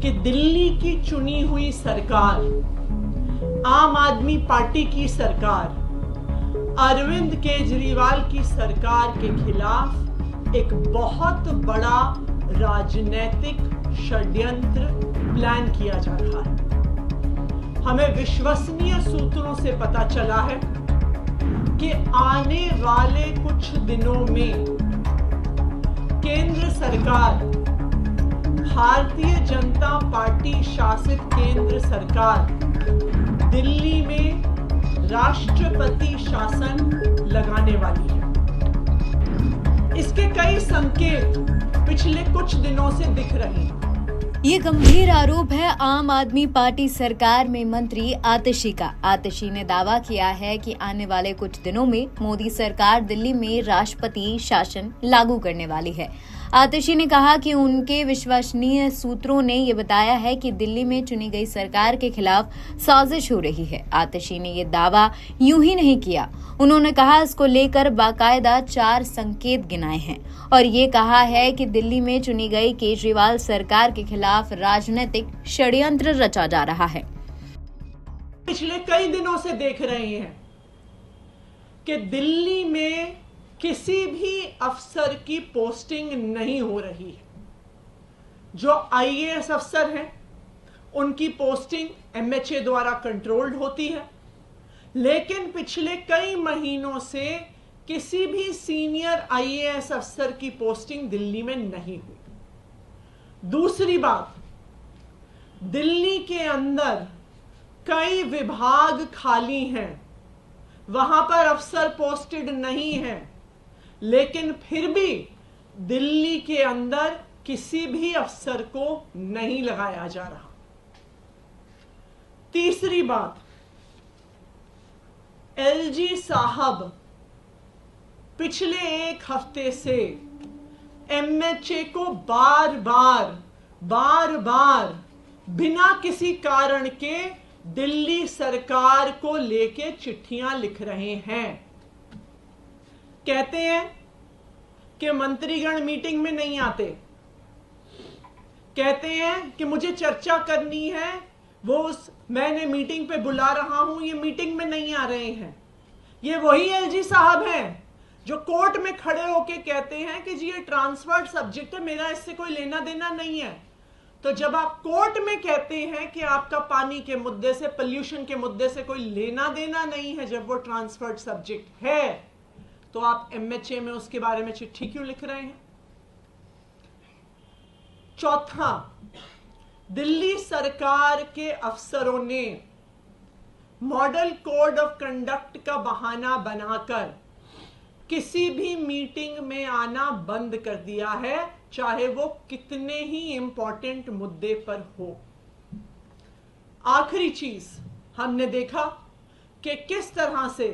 कि दिल्ली की चुनी हुई सरकार, आम आदमी पार्टी की सरकार, अरविंद केजरीवाल की सरकार के खिलाफ एक बहुत बड़ा राजनीतिक षड्यंत्र प्लान किया जा रहा है। हमें विश्वसनीय सूत्रों से पता चला है कि आने वाले कुछ दिनों में केंद्र सरकार, भारतीय जनता पार्टी शासित केंद्र सरकार दिल्ली में राष्ट्रपति शासन लगाने वाली है। इसके कई संकेत पिछले कुछ दिनों से दिख रहे हैं। ये गंभीर आरोप है आम आदमी पार्टी सरकार में मंत्री आतिशी का। आतिशी ने दावा किया है कि आने वाले कुछ दिनों में मोदी सरकार दिल्ली में राष्ट्रपति शासन लागू करने वाली है। आतिशी ने कहा कि उनके विश्वसनीय सूत्रों ने ये बताया है कि दिल्ली में चुनी गई सरकार के खिलाफ साजिश हो रही है। आतिशी ने ये दावा यूं ही नहीं किया। उन्होंने कहा इसको लेकर बाकायदा 4 संकेत गिनाए हैं और ये कहा है कि दिल्ली में चुनी गई केजरीवाल सरकार के खिलाफ राजनीतिक षड्यंत्र रचा जा रहा है। पिछले कई दिनों से देख रहे हैं कि दिल्ली में किसी भी अफसर की पोस्टिंग नहीं हो रही है। जो आईएएस अफसर हैं उनकी पोस्टिंग एमएचए द्वारा कंट्रोल्ड होती है, लेकिन पिछले कई महीनों से किसी भी सीनियर आईएएस अफसर की पोस्टिंग दिल्ली में नहीं हुई। दूसरी बात, दिल्ली के अंदर कई विभाग खाली हैं, वहां पर अफसर पोस्टेड नहीं है, लेकिन फिर भी दिल्ली के अंदर किसी भी अफसर को नहीं लगाया जा रहा। तीसरी बात, एलजी साहब पिछले 1 हफ्ते से एमएचए को बार बार बिना किसी कारण के दिल्ली सरकार को लेके चिट्ठियां लिख रहे हैं। कहते हैं कि मंत्रीगण मीटिंग में नहीं आते, कहते हैं कि मुझे चर्चा करनी है, मैंने मीटिंग पे बुला रहा हूं, ये मीटिंग में नहीं आ रहे हैं। ये वही एलजी साहब हैं जो कोर्ट में खड़े होके कहते हैं कि जी ये ट्रांसफर्ड सब्जेक्ट है, मेरा इससे कोई लेना देना नहीं है। तो जब आप कोर्ट में कहते हैं कि आपका पानी के मुद्दे से, पोल्यूशन के मुद्दे से कोई लेना देना नहीं है, जब वो ट्रांसफर्ड सब्जेक्ट है, तो आप एमएचए में उसके बारे में चिट्ठी क्यों लिख रहे हैं? चौथा, दिल्ली सरकार के अफसरों ने मॉडल कोड ऑफ कंडक्ट का बहाना बनाकर किसी भी मीटिंग में आना बंद कर दिया है, चाहे वो कितने ही इंपॉर्टेंट मुद्दे पर हो। आखिरी चीज, हमने देखा कि किस तरह से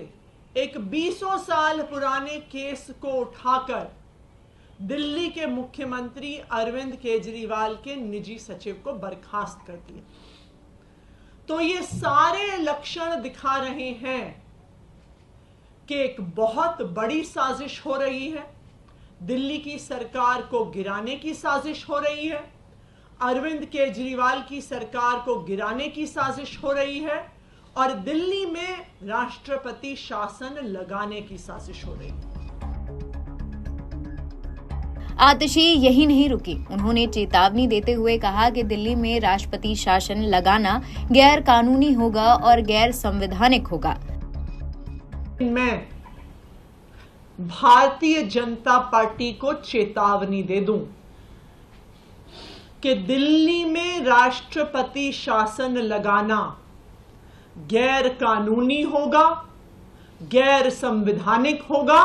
एक 20 साल पुराने केस को उठाकर दिल्ली के मुख्यमंत्री अरविंद केजरीवाल के निजी सचिव को बर्खास्त कर दिया। तो ये सारे लक्षण दिखा रहे हैं कि एक बहुत बड़ी साजिश हो रही है, दिल्ली की सरकार को गिराने की साजिश हो रही है, अरविंद केजरीवाल की सरकार को गिराने की साजिश हो रही है और दिल्ली में राष्ट्रपति शासन लगाने की साजिश हो रही है। आतिशी यही नहीं रुकी। उन्होंने चेतावनी देते हुए कहा कि दिल्ली में राष्ट्रपति शासन लगाना गैर कानूनी होगा और गैर संवैधानिक होगा। मैं भारतीय जनता पार्टी को चेतावनी दे दूं कि दिल्ली में राष्ट्रपति शासन लगाना गैर कानूनी होगा, गैर संवैधानिक होगा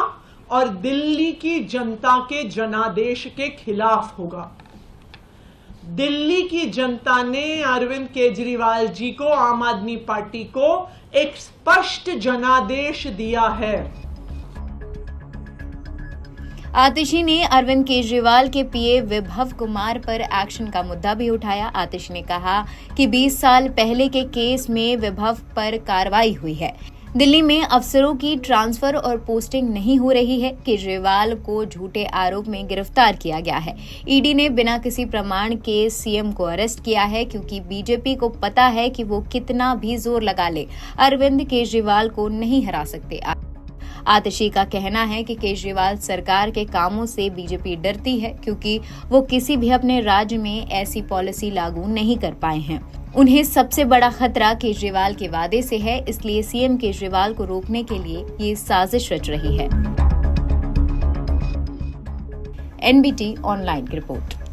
और दिल्ली की जनता के जनादेश के खिलाफ होगा। दिल्ली की जनता ने अरविंद केजरीवाल जी को, आम आदमी पार्टी को एक स्पष्ट जनादेश दिया है। आतिशी ने अरविंद केजरीवाल के पीए विभव कुमार पर एक्शन का मुद्दा भी उठाया। आतिशी ने कहा कि 20 साल पहले के केस में विभव पर कार्रवाई हुई है। दिल्ली में अफसरों की ट्रांसफर और पोस्टिंग नहीं हो रही है। केजरीवाल को झूठे आरोप में गिरफ्तार किया गया है। ईडी ने बिना किसी प्रमाण के सीएम को अरेस्ट किया है क्योंकि बीजेपी को पता है कि वो कितना भी जोर लगा ले, अरविंद केजरीवाल को नहीं हरा सकते। आतिशी का कहना है कि केजरीवाल सरकार के कामों से बीजेपी डरती है क्योंकि वो किसी भी अपने राज्य में ऐसी पॉलिसी लागू नहीं कर पाए हैं। उन्हें सबसे बड़ा खतरा केजरीवाल के वादे से है, इसलिए सीएम केजरीवाल को रोकने के लिए ये साजिश रच रही है। एनबीटी ऑनलाइन की रिपोर्ट।